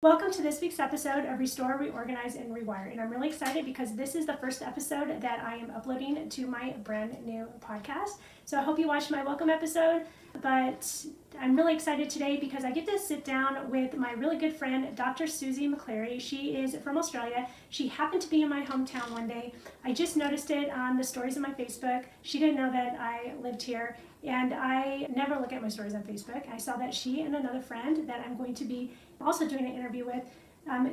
Welcome to this week's episode of Restore, Reorganize, and Rewire. And I'm really excited because this is the first episode that I am uploading to my brand new podcast. So I hope you watched my welcome episode, but I'm really excited today because I get to sit down with my really good friend, Dr. Suzy McCleary. She is from Australia. She happened to be in my hometown one day. I just noticed it on the stories on my Facebook. She didn't know that I lived here. And I never look at my stories on Facebook. I saw that she and another friend that I'm going to be also doing an interview with,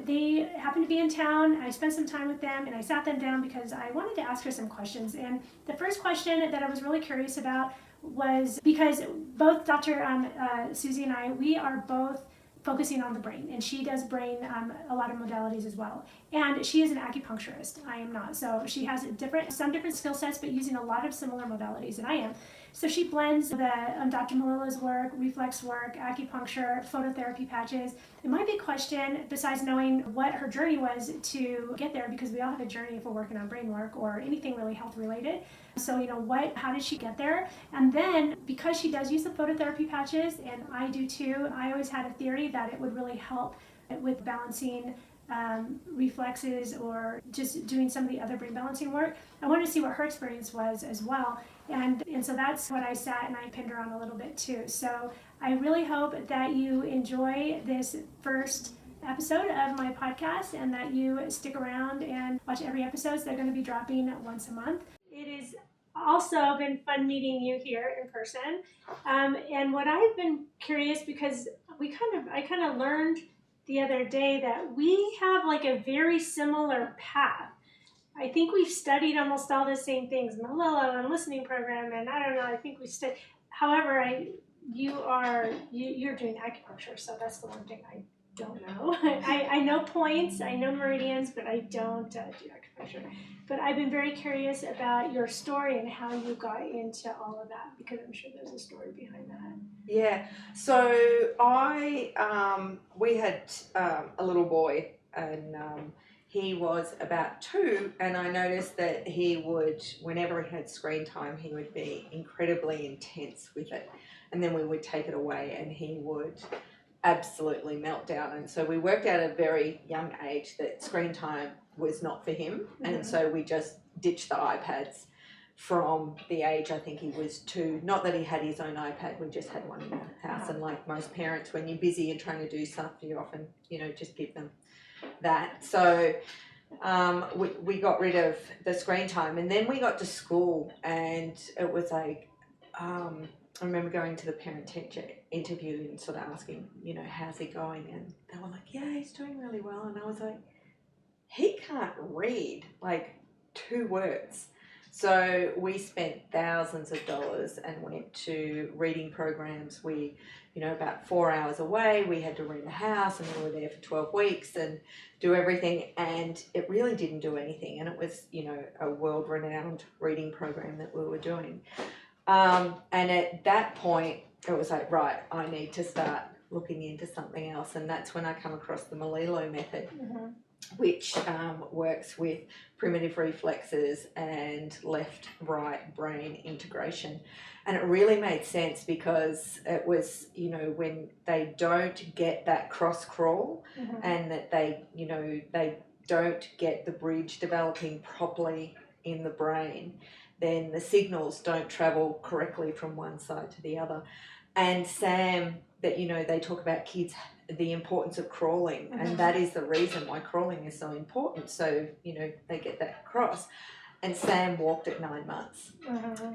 they happened to be in town. I spent some time with them and I sat them down because I wanted to ask her some questions. And the first question that I was really curious about was because both Dr. Suzy and I, we are both focusing on the brain, and she does brain a lot of modalities as well. And she is an acupuncturist. I am not. So she has some different skill sets, but using a lot of similar modalities than I am. So she blends the Dr. Melillo's work, reflex work, acupuncture, phototherapy patches. And my big question, besides knowing what her journey was to get there, because we all have a journey if we're working on brain work or anything really health related. So, how did she get there? And then, because she does use the phototherapy patches, and I do too, I always had a theory that it would really help with balancing reflexes or just doing some of the other brain balancing work. I wanted to see what her experience was as well. And so that's what I sat and I pinned her on a little bit too. So I really hope that you enjoy this first episode of my podcast and that you stick around and watch every episode. They're going to be dropping once a month. It has also been fun meeting you here in person. And what I've been curious, because I kind of learned the other day that we have like a very similar path. I think we've studied almost all the same things, Melillo and listening program, and I don't know, I think we studied. However, you're doing acupuncture, so that's the one thing I don't know. I know points, I know meridians, but I don't do acupuncture. But I've been very curious about your story and how you got into all of that, because I'm sure there's a story behind that. Yeah, so we had a little boy, and he was about 2, and I noticed that he would, whenever he had screen time, he would be incredibly intense with it, and then we would take it away and he would absolutely melt down. And so we worked out at a very young age that screen time was not for him, and so we just ditched the iPads from the age, I think he was 2. Not that he had his own iPad, we just had one in the house. And like most parents, when you're busy and trying to do stuff, you often, just give them that. So we got rid of the screen time, and then we got to school, and it was like, I remember going to the parent-teacher interview and sort of asking, how's he going? And they were like, yeah, he's doing really well. And I was like, he can't read like 2 words. So we spent thousands of dollars and went to reading programs. We, about 4 hours away, we had to rent a house, and we were there for 12 weeks and do everything. And it really didn't do anything. And it was, a world-renowned reading program that we were doing. And at that point, it was like, right, I need to start looking into something else. And that's when I come across the Melillo Method. Which works with primitive reflexes and left-right brain integration. And it really made sense because it was, when they don't get that cross-crawl and that they don't get the bridge developing properly in the brain, then the signals don't travel correctly from one side to the other. And Sam, that, they talk about kids, the importance of crawling, and that is the reason why crawling is so important. So, they get that across. And Sam walked at 9 months.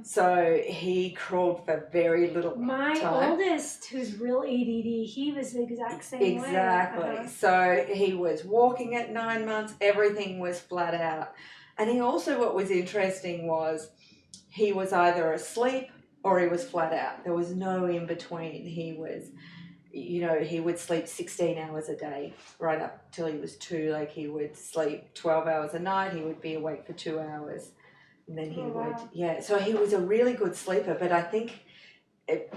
So he crawled for very little time. My oldest, who's real ADD, he was the exact same way. Exactly. So he was walking at 9 months, everything was flat out. And he also, what was interesting was he was either asleep or he was flat out. There was no in between. He was, he would sleep 16 hours a day right up till he was 2. Like he would sleep 12 hours a night. He would be awake for 2 hours. And then he would, so he was a really good sleeper. But I think, it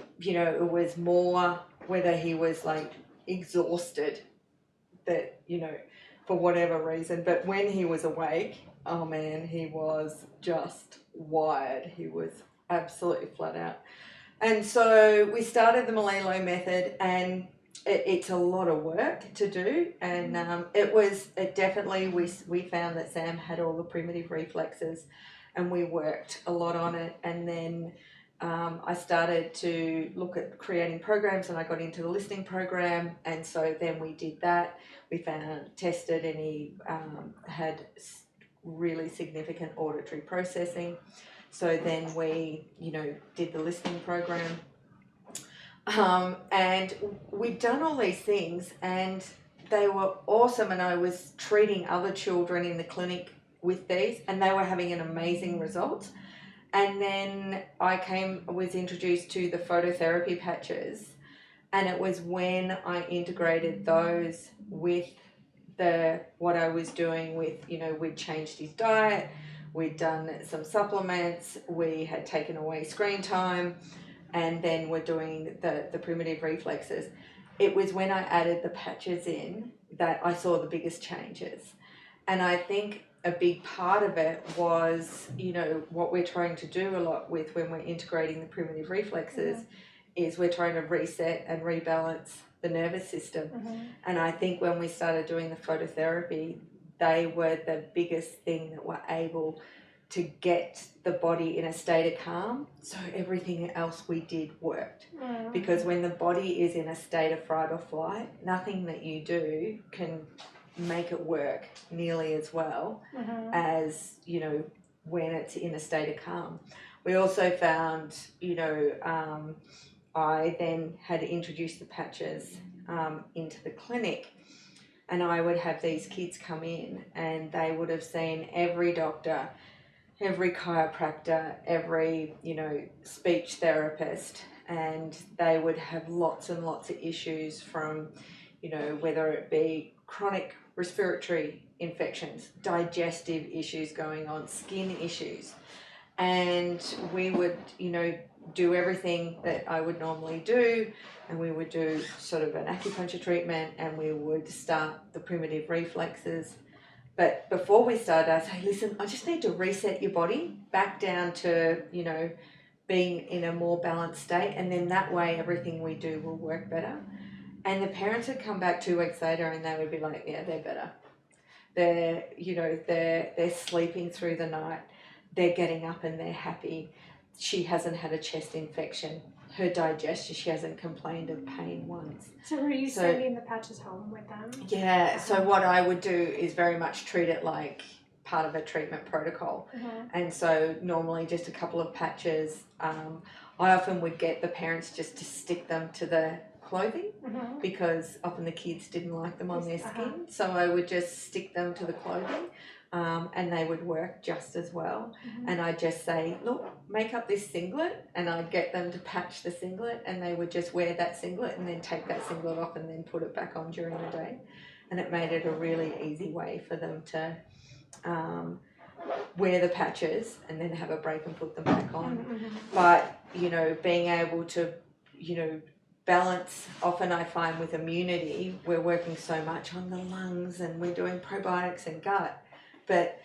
was more whether he was like exhausted that, for whatever reason. But when he was awake, oh man, he was just wired. He was absolutely flat out. And so we started the Melillo Method, and it's a lot of work to do, and it definitely, we found that Sam had all the primitive reflexes, and we worked a lot on it, and then I started to look at creating programs, and I got into the listening program, and so then we did that. We tested, and he had really significant auditory processing. So then we, did the listening program. And we'd done all these things, and they were awesome, and I was treating other children in the clinic with these, and they were having an amazing result. And then I was introduced to the phototherapy patches, and it was when I integrated those with what I was doing with, we'd changed his diet, we'd done some supplements, we had taken away screen time, and then we're doing the primitive reflexes. It was when I added the patches in that I saw the biggest changes. And I think a big part of it was, what we're trying to do a lot with when we're integrating the primitive reflexes is we're trying to reset and rebalance the nervous system. And I think when we started doing the phototherapy, they were the biggest thing that were able to get the body in a state of calm, so everything else we did worked. Because when the body is in a state of fight or flight, nothing that you do can make it work nearly as well as, when it's in a state of calm. We also found, I then had introduced the patches into the clinic, and I would have these kids come in, and they would have seen every doctor, every chiropractor, every, speech therapist, and they would have lots and lots of issues from, whether it be chronic respiratory infections, digestive issues going on, skin issues. And we would, do everything that I would normally do, and we would do sort of an acupuncture treatment, and we would start the primitive reflexes. But before we started, I'd say, listen, I just need to reset your body back down to, being in a more balanced state, and then that way everything we do will work better. And the parents would come back 2 weeks later, and they would be like, yeah, they're better. They're sleeping through the night. They're getting up and they're happy. She hasn't had a chest infection. Her digestion, she hasn't complained of pain once. So were you sending the patches home with them? Yeah, so what I would do is very much treat it like part of a treatment protocol. And so normally just a couple of patches. I often would get the parents just to stick them to the clothing because often the kids didn't like them on their skin. So I would just stick them to the clothing. And they would work just as well. And I'd just say, look, make up this singlet, and I'd get them to patch the singlet, and they would just wear that singlet and then take that singlet off and then put it back on during the day. And it made it a really easy way for them to wear the patches and then have a break and put them back on. But, being able to, balance, often I find with immunity, we're working so much on the lungs, and we're doing probiotics and gut. But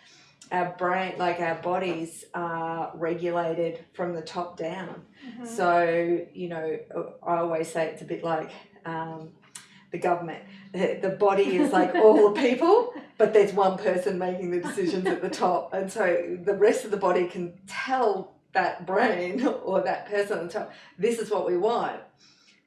our brain, like our bodies, are regulated from the top down. So, I always say it's a bit like the government. The body is like all the people, but there's one person making the decisions at the top. And so the rest of the body can tell that brain or that person on the top, this is what we want.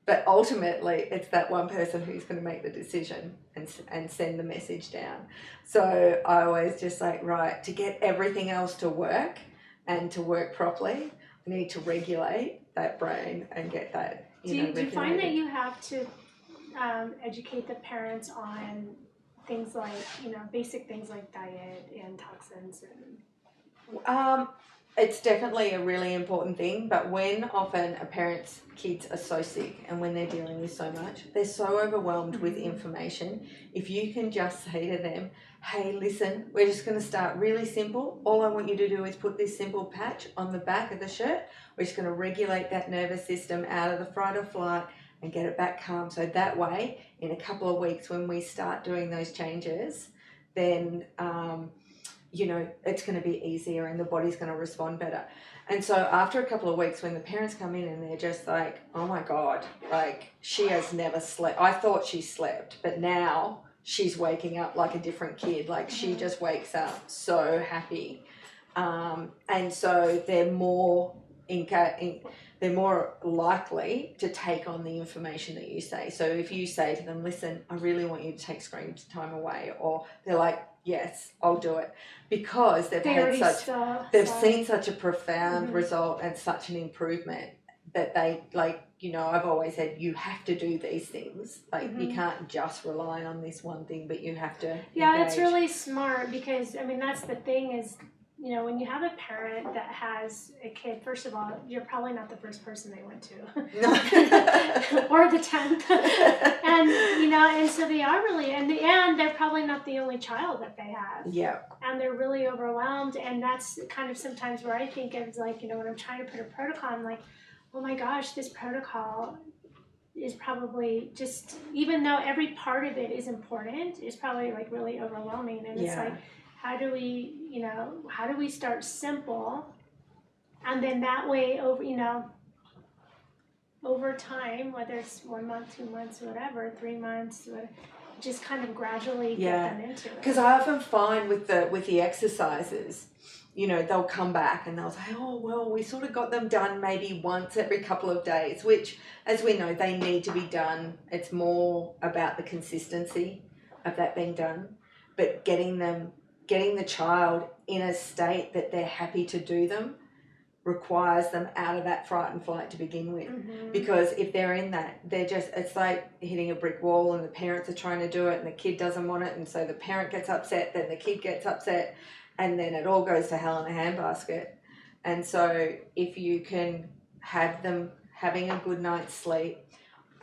But ultimately, it's that one person who's going to make the decision and send the message down. So I always just like, right, to get everything else to work and to work properly, I need to regulate that brain and get that, do you find that you have to educate the parents on things like, basic things like diet and toxins? It's definitely a really important thing, but when often a parent's kids are so sick and when they're dealing with so much, they're so overwhelmed with information. If you can just say to them, hey, listen, we're just going to start really simple. All I want you to do is put this simple patch on the back of the shirt. We're just going to regulate that nervous system out of the fight or flight and get it back calm. So that way, in a couple of weeks when we start doing those changes, then you know, it's going to be easier and the body's going to respond better. And so after a couple of weeks, when the parents come in and they're just like, oh my God, like she has never slept. I thought she slept, but now she's waking up like a different kid. Like she just wakes up so happy. And so they're more they're more likely to take on the information that you say. So if you say to them, listen, I really want you to take screen time away, or they're like, yes, I'll do it, because they've seen such a profound result and such an improvement that they, like, you know, I've always said you have to do these things. Like you can't just rely on this one thing, but you have to engage. It's really smart, because I mean that's the thing is, you know, when you have a parent that has a kid, first of all, you're probably not the first person they went to. Or the 10th. And, you know, and so they are really, and they're probably not the only child that they have. Yeah. And they're really overwhelmed. And that's kind of sometimes where I think it's like, you know, when I'm trying to put a protocol, I'm like, oh my gosh, this protocol is probably just, even though every part of it is important, is probably like really overwhelming. And it's like, how do we start simple, and then that way over time, whether it's 1 month, 2 months, whatever, 3 months, just kind of gradually get them into it. Because I often find with the exercises, you know, they'll come back and they'll say, oh, well, we sort of got them done maybe once every couple of days, which, as we know, they need to be done. It's more about the consistency of that being done, but getting the child in a state that they're happy to do them requires them out of that fright and flight to begin with. Because if they're in that, it's like hitting a brick wall, and the parents are trying to do it and the kid doesn't want it, and so the parent gets upset, then the kid gets upset, and then it all goes to hell in a handbasket. And so if you can have them having a good night's sleep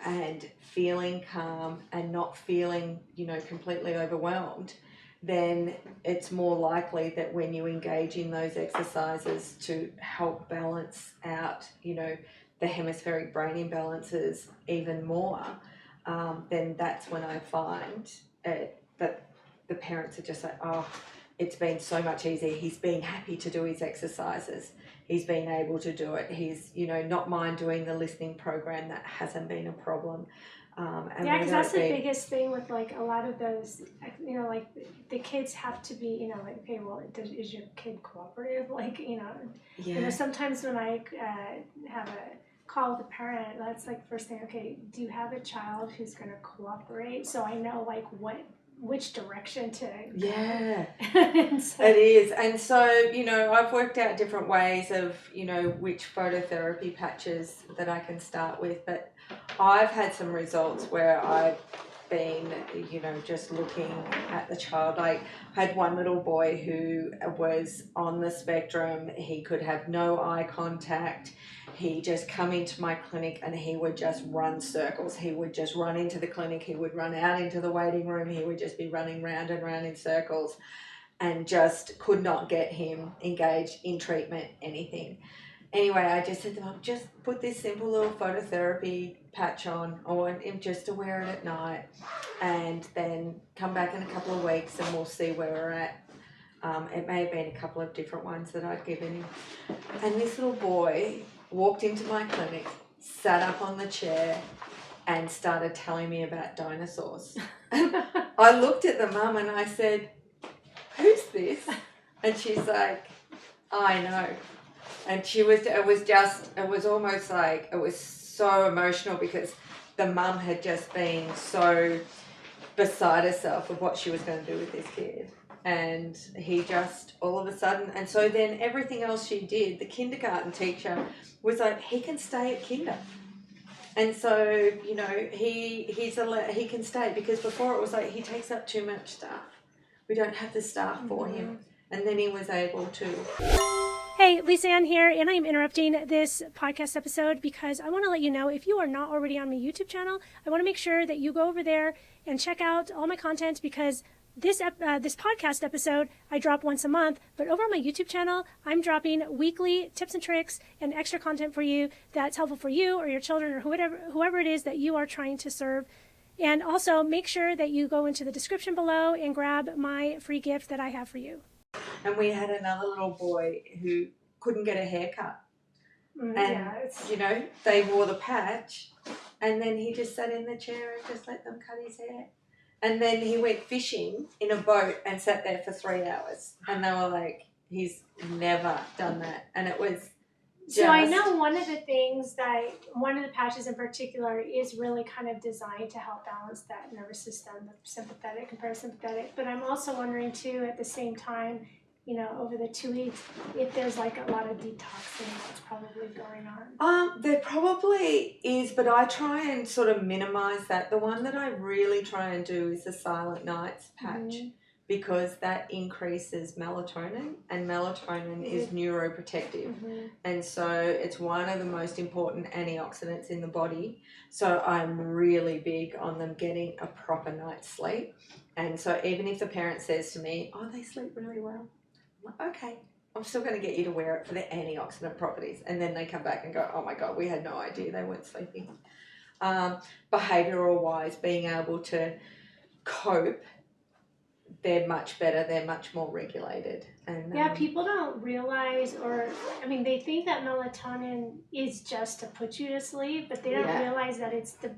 and feeling calm and not feeling, you know, completely overwhelmed, then it's more likely that when you engage in those exercises to help balance out, you know, the hemispheric brain imbalances even more, then that's when I find that the parents are just like, oh, it's been so much easier. He's been happy to do his exercises. He's been able to do it. He's, you know, not mind doing the listening program. That hasn't been a problem. Because that's the biggest thing with like a lot of those, you know, like the kids have to be, you know, like, okay, well, is your kid cooperative? Like, you know, sometimes when I have a call with a parent, that's like first thing, okay, do you have a child who's going to cooperate? So I know like which direction to go. It is. And so, you know, I've worked out different ways of, you know, which phototherapy patches that I can start with, but I've had some results where I've been, you know, just looking at the child. I had one little boy who was on the spectrum. He could have no eye contact. He just come into my clinic and he would just run circles. He would just run into the clinic. He would run out into the waiting room. He would just be running round and round in circles, and just could not get him engaged in treatment, anything. Anyway, I just said to him, just put this simple little phototherapy patch on. I want him just to wear it at night, and then come back in a couple of weeks and we'll see where we're at. It may have been a couple of different ones that I'd given him. And this little boy walked into my clinic, sat up on the chair, and started telling me about dinosaurs. I looked at the mum and I said, who's this? And she's like, I know. And it was almost like, it was so emotional, because the mum had just been so beside herself of what she was going to do with this kid. And he just, all of a sudden, and so then everything else she did, the kindergarten teacher was like, he can stay at kinder. And so, you know, he can stay, because before it was like, he takes up too much staff. We don't have the staff for him. And then he was able to. Hey, Lisa Ann here, and I'm interrupting this podcast episode because I want to let you know, if you are not already on my YouTube channel, I want to make sure that you go over there and check out all my content, because this podcast episode I drop once a month, but over on my YouTube channel, I'm dropping weekly tips and tricks and extra content for you that's helpful for you or your children or whoever it is that you are trying to serve. And also make sure that you go into the description below and grab my free gift that I have for you. And we had another little boy who couldn't get a haircut. And, you know, they wore the patch and then he just sat in the chair and just let them cut his hair. And then he went fishing in a boat and sat there for 3 hours. And they were like, he's never done that. And it was So I know one of the patches in particular is really kind of designed to help balance that nervous system, the sympathetic and parasympathetic. But I'm also wondering too, at the same time, you know, over the 2 weeks, if there's like a lot of detoxing that's probably going on. There probably is, but I try and sort of minimize that. The one that I really try and do is the Silent Nights patch. Because that increases melatonin, and melatonin is neuroprotective. And so it's one of the most important antioxidants in the body. So I'm really big on them getting a proper night's sleep. And so even if the parent says to me, oh, they sleep really well, I'm like, okay, I'm still going to get you to wear it for the antioxidant properties. And then they come back and go, oh my God, we had no idea they weren't sleeping. Behavioural wise, being able to cope, they're much better, they're much more regulated. And people don't realize, or I mean, they think that melatonin is just to put you to sleep, but they don't realize that it's the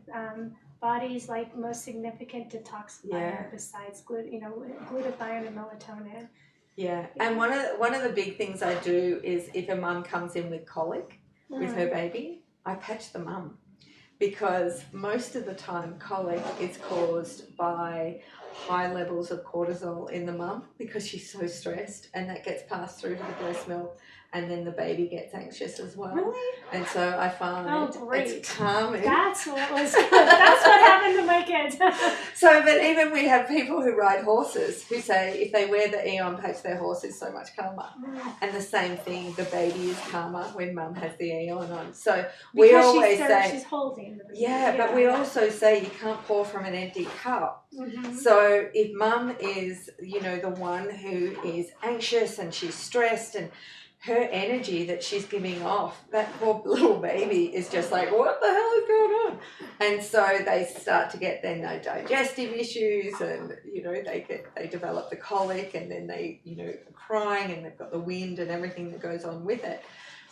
body's like most significant detoxifier besides glutathione and melatonin. And one of the big things I do is if a mum comes in with colic with her baby, I patch the mum, because most of the time colic is caused by high levels of cortisol in the mum because she's so stressed, and that gets passed through to the breast milk, and then the baby gets anxious as well. Really? And so I find it's calming. That's what happened to my kids. But even we have people who ride horses who say if they wear the Eon patch, their horse is so much calmer. And the same thing, the baby is calmer when mum has the Eon on. So we always say she's holding the baby. but we also say you can't pour from an empty cup. So if mum is, you know, the one who is anxious and she's stressed, and her energy that she's giving off, that poor little baby is just like, what the hell is going on? And so they start to get then no digestive issues, and, you know, they develop the colic, and then they, you know, are crying, and they've got the wind and everything that goes on with it.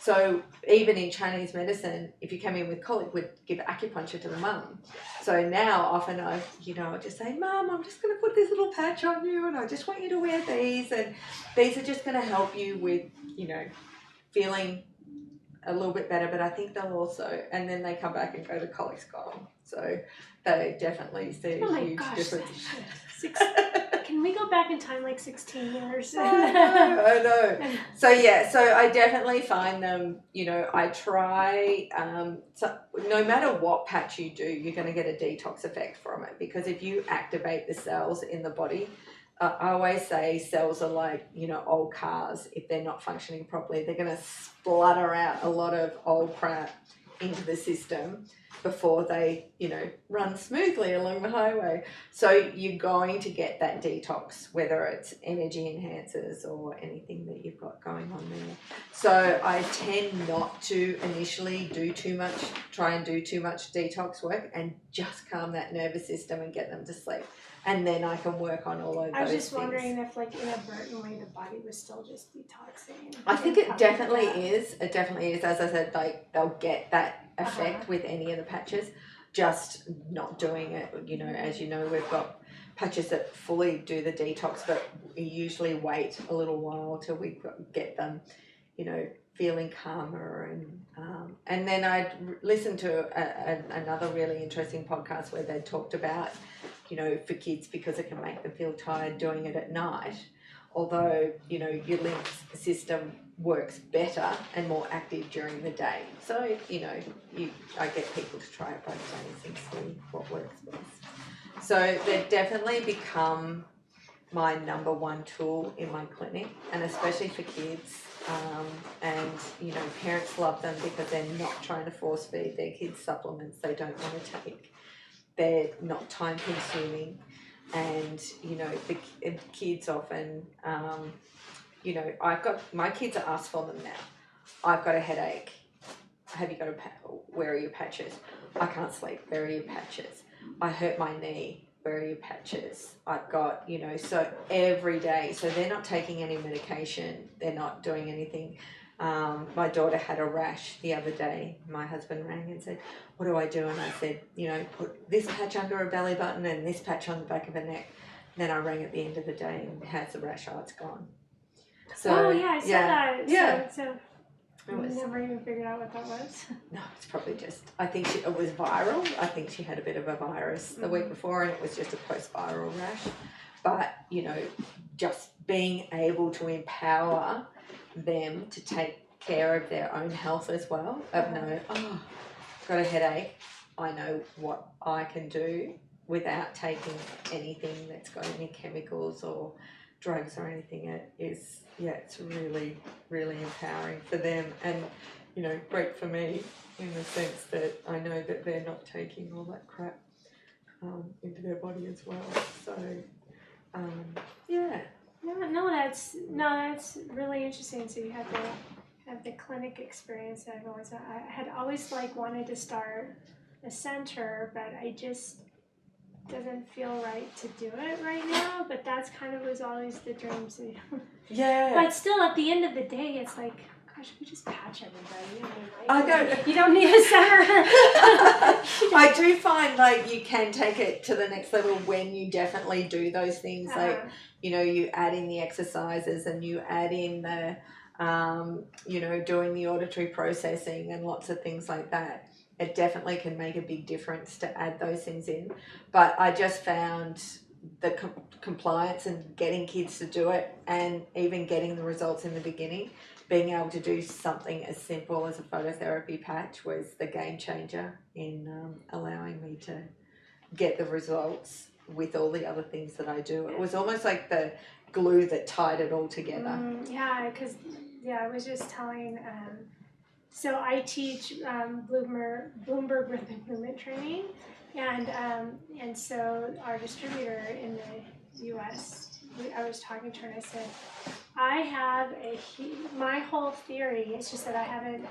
So even in Chinese medicine, if you come in with colic, we'd give acupuncture to the mum. So now often I'll just say, Mum, I'm just going to put this little patch on you, and I just want you to wear these, and these are just going to help you with, you know, feeling a little bit better. But I think they'll also, and then they come back and go, the colic's gone. So they definitely see a huge difference. Can we go back in time like 16 years? I know. So I definitely find them, you know, I try, so no matter what patch you do, you're going to get a detox effect from it, because if you activate the cells in the body, I always say cells are like, you know, old cars. If they're not functioning properly, they're going to splutter out a lot of old crap into the system before they, you know, run smoothly along the highway. So you're going to get that detox, whether it's energy enhancers or anything that you've got going on there. So I tend not to initially try and do too much detox work, and just calm that nervous system and get them to sleep. And then I can work on all of those things. I was just wondering if, like, inadvertently the body was still just detoxing. I think it definitely is. It definitely is. As I said, like, they'll get that effect with any of the patches, just not doing it. You know, as you know, we've got patches that fully do the detox, but we usually wait a little while till we get them, you know, feeling calmer. And then I listened to another really interesting podcast where they talked about, you know, for kids, because it can make them feel tired doing it at night, although, you know, your lymph system works better and more active during the day. So, you know, I get people to try it both days and see what works best. So they've definitely become my number one tool in my clinic, and especially for kids. And, you know, parents love them because they're not trying to force feed their kids supplements they don't want to take. They're not time consuming, and, you know, the kids often, you know, my kids are asked for them now. I've got a headache. Have you got where are your patches? I can't sleep. Where are your patches? I hurt my knee. where are your patches? I've got, you know, so every day. So they're not taking any medication. They're not doing anything. My daughter had a rash the other day. My husband rang and said, what do I do? And I said, you know, put this patch under her belly button and this patch on the back of her neck. Then I rang at the end of the day and how's the rash? Oh, it's gone. So, oh, yeah, I saw that. Yeah. So never even figured out what that was. No, it's probably just, I think it was viral. I think she had a bit of a virus the week before and it was just a post-viral rash. But, you know, just being able to empower them to take care of their own health as well, of no, oh, got a headache, I know what I can do without taking anything that's got any chemicals or drugs or anything. It is, yeah, it's really, really empowering for them and, you know, great for me in the sense that I know that they're not taking all that crap into their body as well. So, yeah. No, that's really interesting. So you have the clinic experience. I had always like wanted to start a center, but I just doesn't feel right to do it right now. But that's kind of was always the dream. So, yeah. But still, at the end of the day, it's like, gosh, we just patch everybody. I know. You don't need a center. I do find like you can take it to the next level when you definitely do those things. Like, you know, you add in the exercises and you add in the, you know, doing the auditory processing and lots of things like that. It definitely can make a big difference to add those things in. But I just found the compliance and getting kids to do it and even getting the results in the beginning, being able to do something as simple as a phototherapy patch was the game changer in allowing me to get the results with all the other things that I do. It was almost like the glue that tied it all together. Yeah, because I was just telling, so I teach Bloomberg rhythm movement training, and so our distributor in the U.S., I was talking to her and I said, I have my whole theory, it's just that I haven't,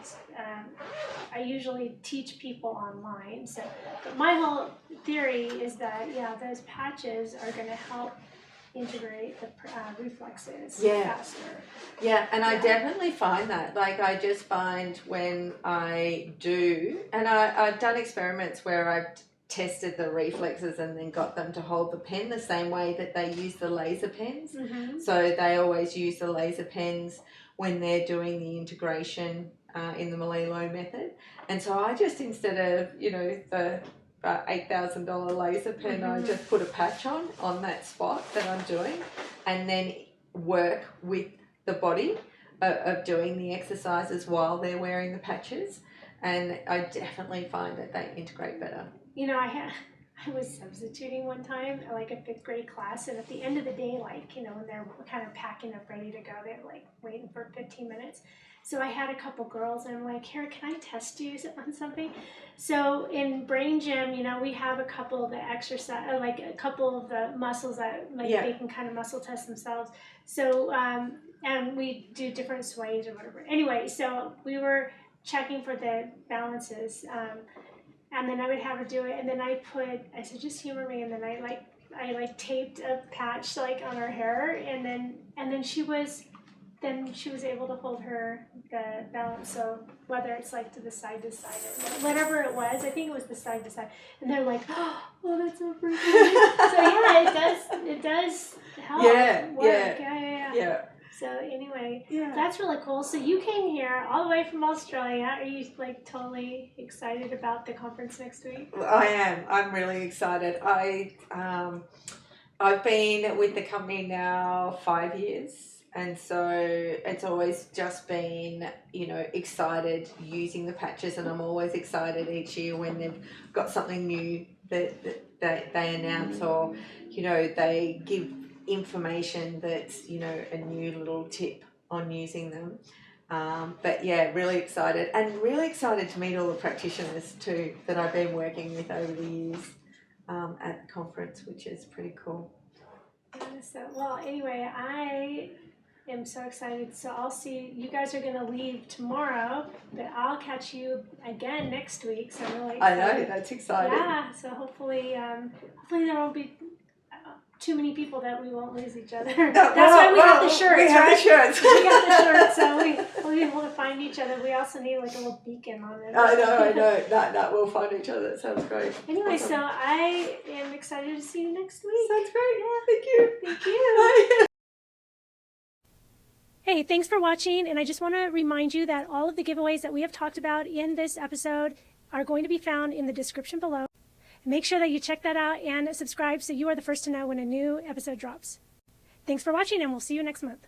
I usually teach people online, so, but my whole theory is that, yeah, those patches are going to help integrate the reflexes faster. Yeah, and I definitely find that. Like, I just find when I do, and I've done experiments where I've tested the reflexes and then got them to hold the pen the same way that they use the laser pens. So they always use the laser pens when they're doing the integration in the Melillo method. And so I just, instead of, you know, the $8,000 laser pen, I just put a patch on that spot that I'm doing and then work with the body of doing the exercises while they're wearing the patches. And I definitely find that they integrate better. You know, I was substituting one time, like a 5th grade class, and at the end of the day, like, you know, when they're kind of packing up ready to go, they're like waiting for 15 minutes. So I had a couple girls and I'm like, here, can I test you on something? So in Brain Gym, you know, we have a couple of the exercise, like a couple of the muscles that like they can kind of muscle test themselves. So, and we do different sways or whatever. Anyway, so we were checking for the balances, and then I would have her do it, and then I said, just humor me, and then I taped a patch like on her hair, and then she was able to hold the balance. So whether it's like to side or whatever it was, I think it was the side to side, and they're like, oh, that's so freaky. So yeah, it does help. Yeah. So anyway, that's really cool. So you came here all the way from Australia. Are you like totally excited about the conference next week? Well, I am. I'm really excited. I've been with the company now 5 years, and so it's always just been, you know, excited using the patches, and I'm always excited each year when they've got something new that they announce, or, you know, they give information that's, you know, a new little tip on using them. But yeah, really excited, and really excited to meet all the practitioners too that I've been working with over the years at the conference, which is pretty cool. So, well, anyway, I am so excited. So I'll see, you guys are going to leave tomorrow, but I'll catch you again next week. So I'm really excited. I know, that's exciting. Yeah, so hopefully there won't be too many people that we won't lose each other. That's why we have the shirts. We have the shirts. We got the shirts, so we'll be able to find each other. We also need like a little beacon on it. I know. That we'll find each other. That sounds great. Anyway, awesome. So I am excited to see you next week. Sounds great. Yeah, thank you. Thank you. Hey, thanks for watching, and I just want to remind you that all of the giveaways that we have talked about in this episode are going to be found in the description below. Make sure that you check that out and subscribe so you are the first to know when a new episode drops. Thanks for watching, and we'll see you next month.